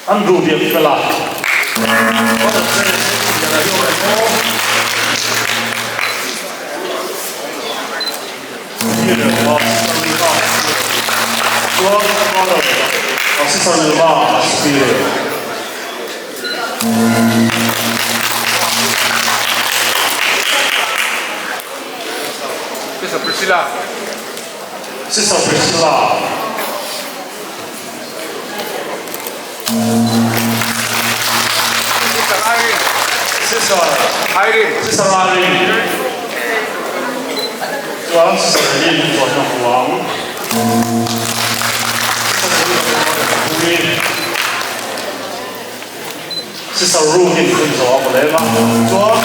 Andrew việc phải làm có được đây là yêu cầu như được có lý do có được có sự sở hữu mà Sister Priscilla. Sister Priscilla. Sister Irene. Sister Irene. Sister Irene. Tuan Sister Irene Tuan Yang Huang. Sister Ruhin Kun Jawa boleh lah. Tuan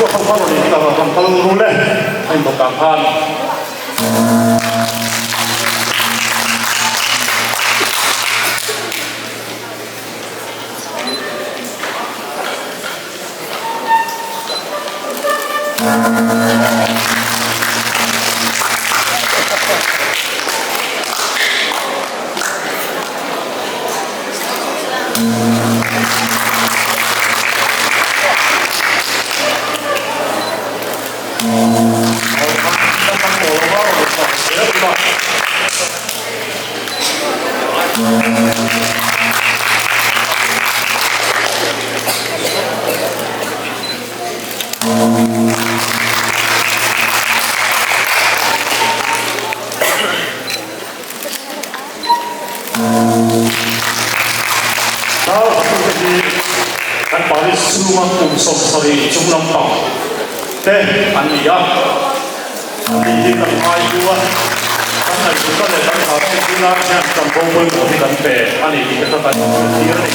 aku không có gì là còn không luôn đấy anh một cảm ơn kan paling semua kumsok sari jumlah tang teh ania ini kan ai dua kan ai juga le kan hari bulan yang campur pun kan pe ani kita kan dia ni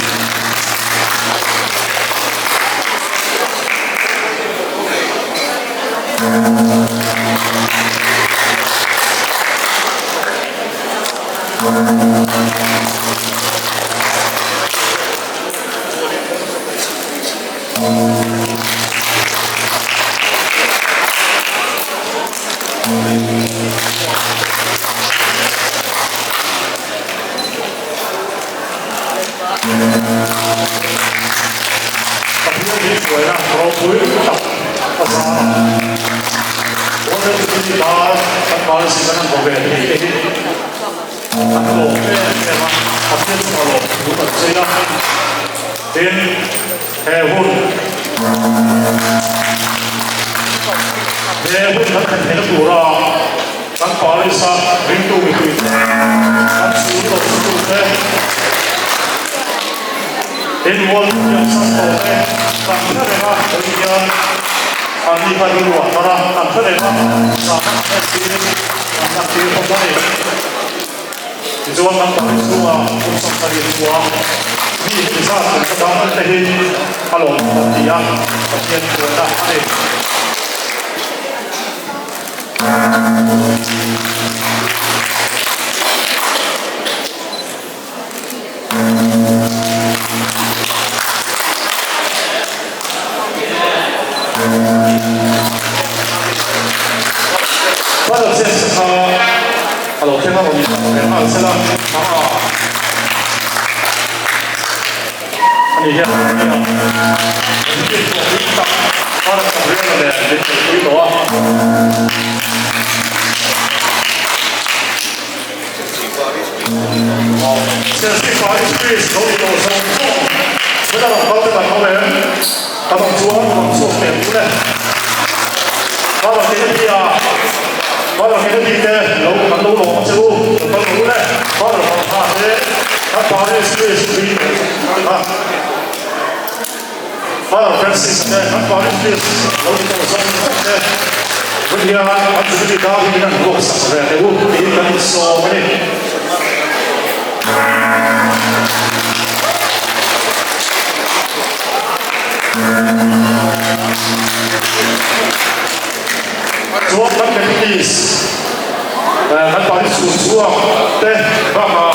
수학 때 아까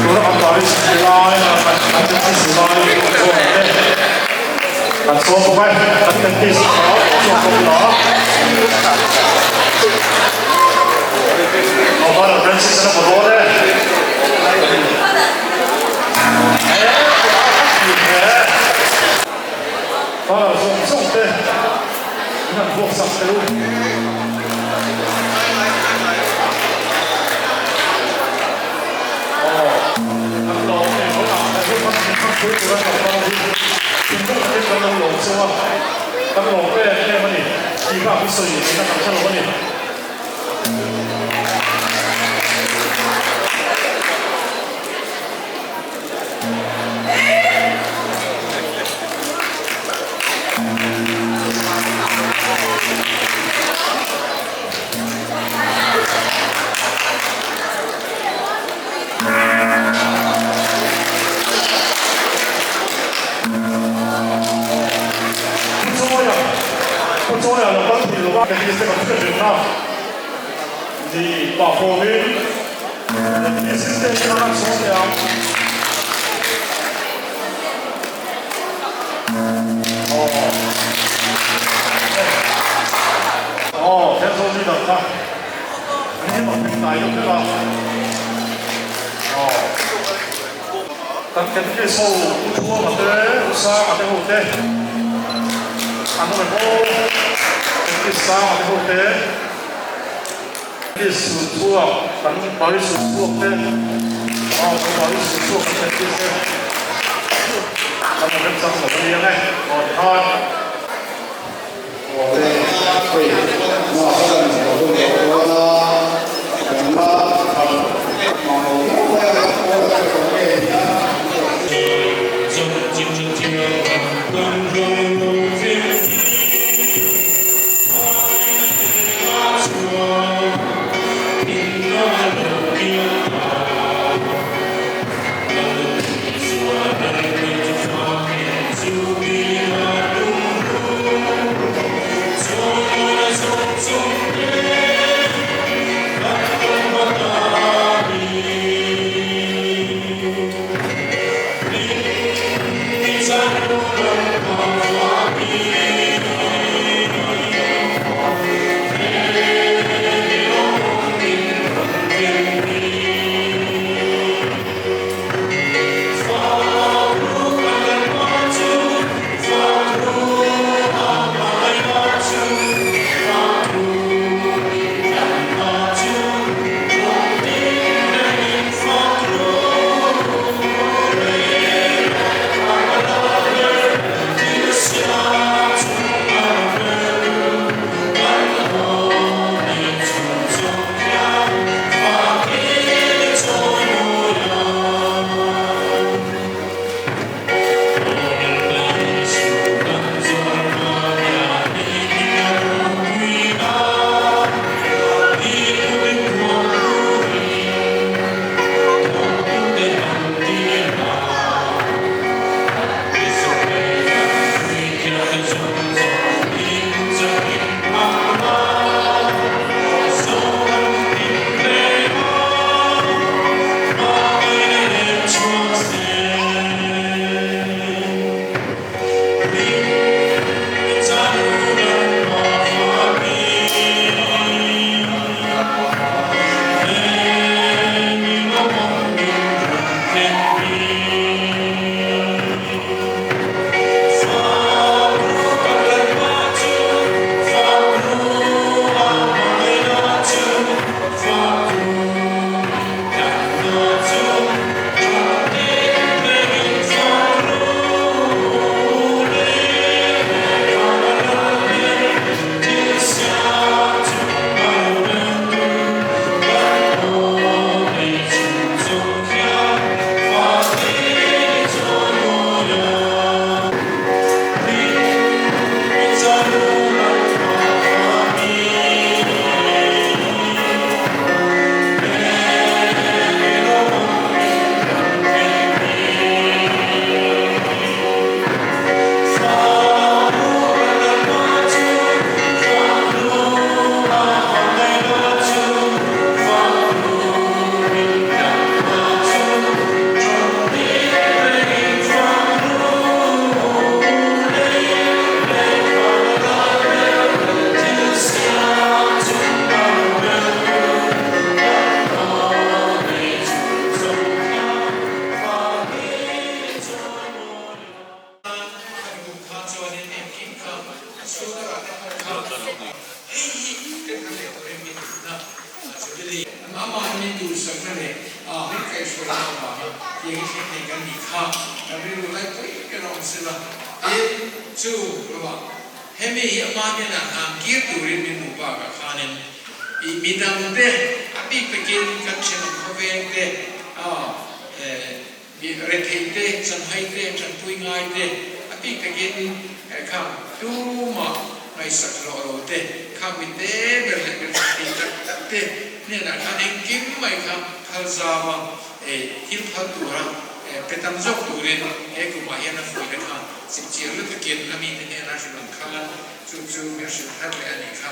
돌아간 말이 라인 같은 수학이 수학인데 간 수학을 같은 케이스 수학입니다. 바로 벤치스는 뭐래? 바로 송송 때 그냥 부엌 상태로 di Bahovi assistente 됐습니다. 해봤습니다. 이렇게가 계속해서 서울 우주원한테 우사한테 올 때, 안으로 계속해서 올 때, 계속 수업, 나는 마리수 수업 때, 마리수 수업 때 계속 나는 웹상에서 그리네, 다. 啊，你可以说什么？也一天天跟你看，那比如来对个东西吧，就是吧，还没一方面呢，给独立民主吧个看呢，民党的啊，比北京跟前后边的啊，มีอะไรเทจันให้เตจันปุยง่ายเตอภิกกินคำดูมาในสักโลโลเตคำมิเตเบลเบลติจักเตเนี่ยนะคันเองกิมไม่คำพัลซาวะฮิลพัลตัวระเป็นตั้งจบตัวเรนกุมาเห็นนะฝุ่นเลยค่ะสิ่งที่เราตะเกียบน้ำมีเนี่ยนะสิ่งนั้นค่ะจู่ๆมีสิ่งทัดเลยอันนี้ค่ะ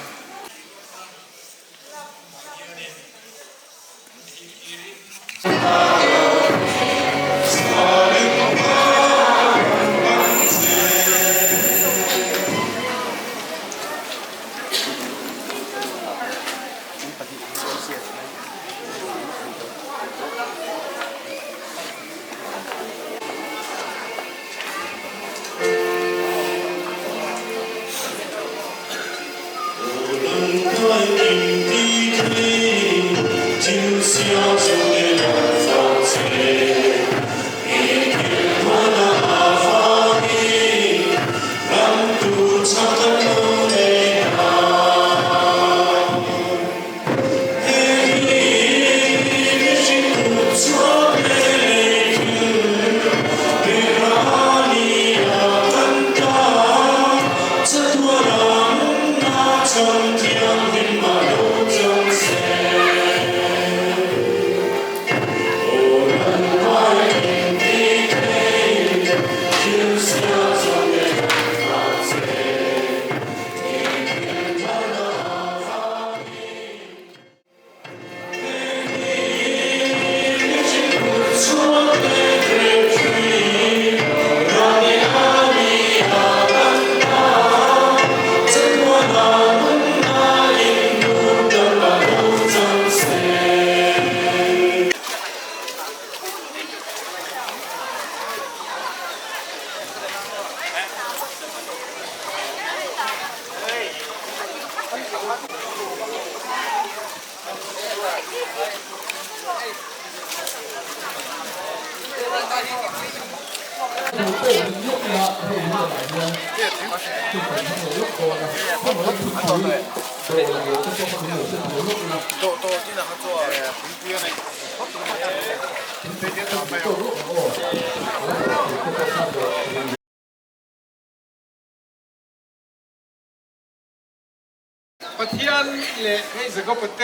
ประเทศเละให้สกปรกเต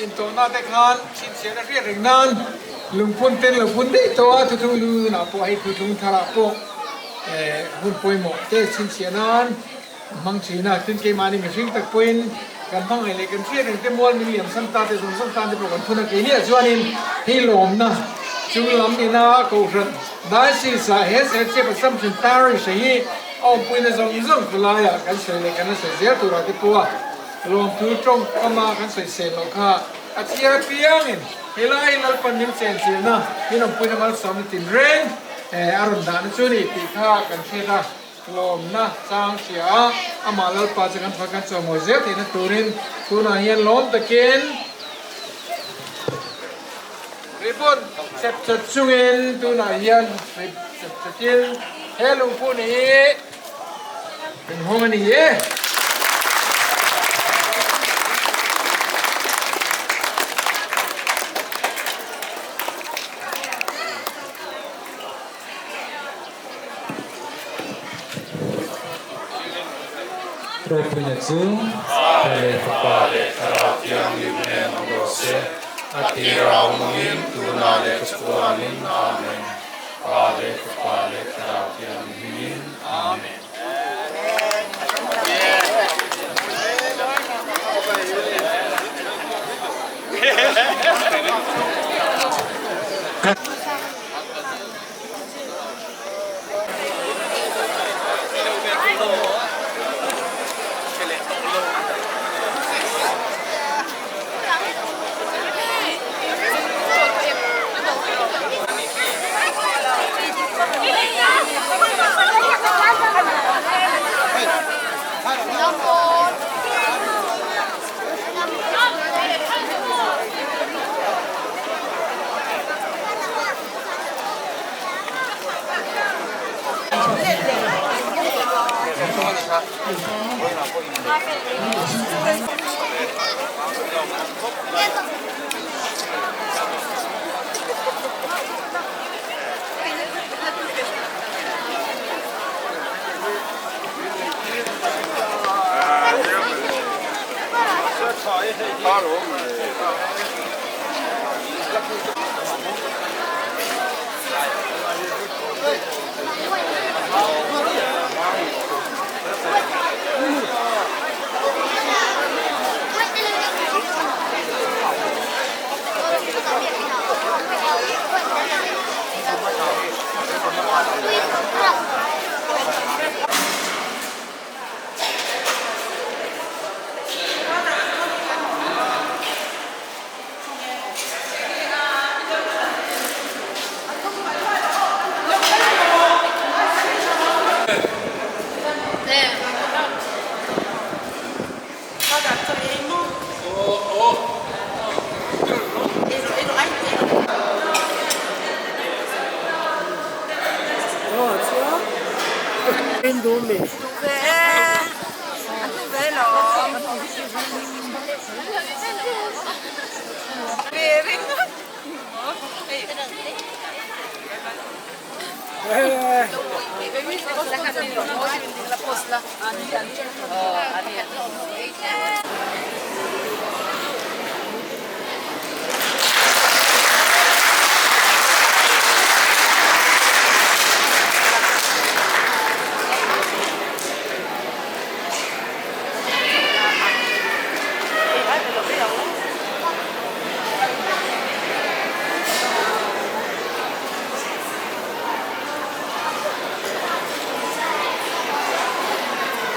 อินโตนาเตคานชินเสียนเรียกนั้นลุงพุนเต้นลุงพุนได้ตัวทุกๆลูน่ะพอให้ทุกๆทาราโปหุ่นป่วยหมดเตชินเสียนั้นมังชีน่ะถึงเกมานี่มีสิ่งตะกุนกันพังไอ้เล็กกันเสียถึงเตมวลมีเหลี่ยมสันตาเตสงสันตาเตปรกันทุนกันเนี่ยจวนนินให้หลอมนะจุลลำนี่นะกูรันได้สิสาเหตุเสียประจำชินตาริสีเอาปุยในสองซึ่งกุลายกันเสียเล็กกันเสียเสียตัวเราที่ปัวรวมทุกตรงก็มากันเสียโลกาอาชีพเพียงเฮลัยลัลปันนิมเซนเสียนะพี่น้องปุยนมาสามิตินเร่งอารมณ์ด่านจุนี่ปีข้ากันเสียลมนะสร้างเสียอามาลัลปัจกันพักกันสมุทรเสียที่นั่นตัวรินตัวนั้นยันล้มตะเกียนริบุนเสพจุดจุงินตัวนั้นยันเสพตะเกียนเฮลุงผู้นี้เป็นหัวมันนี่ Roh Punyatsu, Pele Kapale Karatyang Yubne Mandose, Atira Umangin, Tunale Kapuanin, Amen. Pale Kapale Karatyang Yubne, Amen.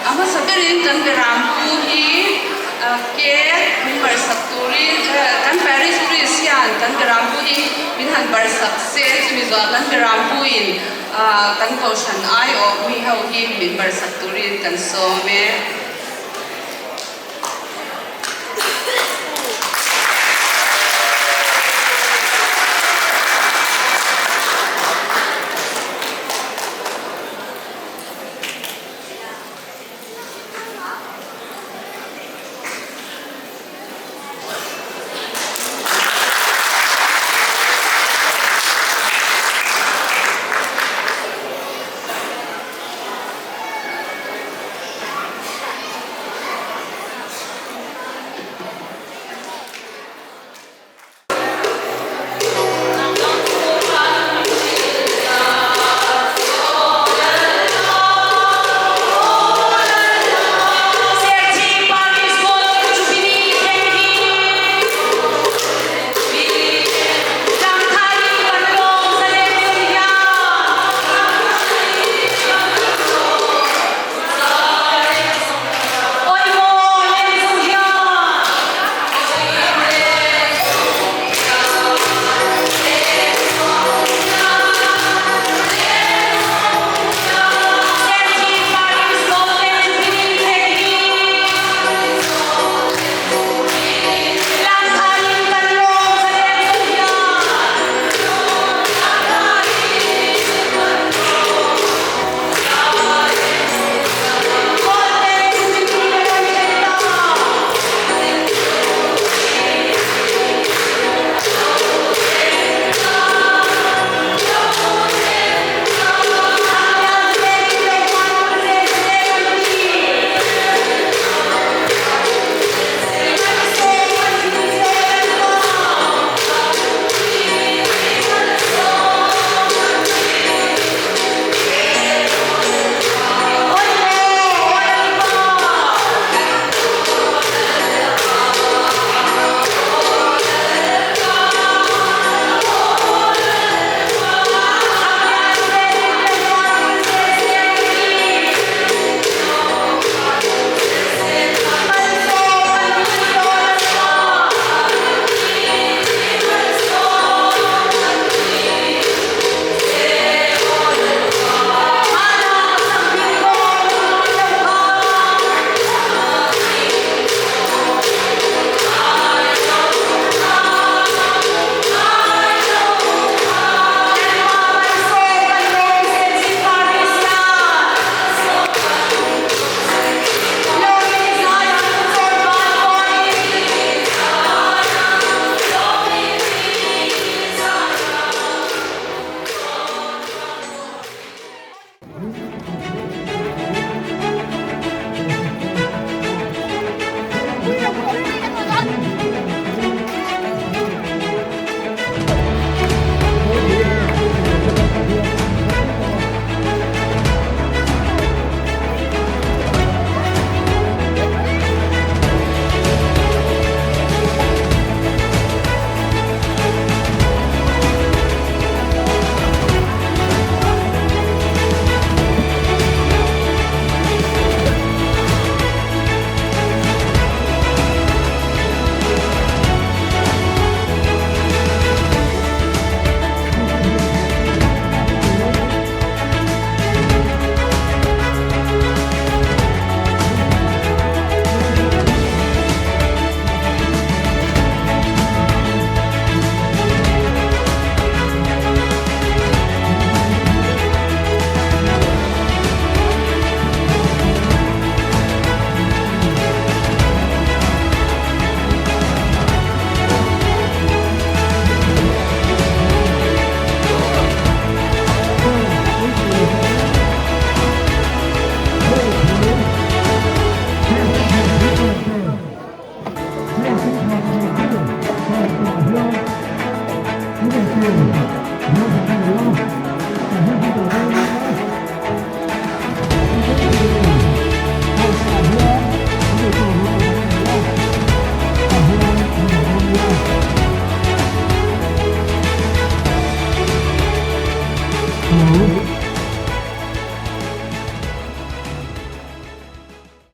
Ama sabirin kan berampu hi ke number sakturin kan Paris Christian kan berampu hi minhan barsak se mizo kan berampu in kan koshan ai o mi hau hi min barsak turin kan so me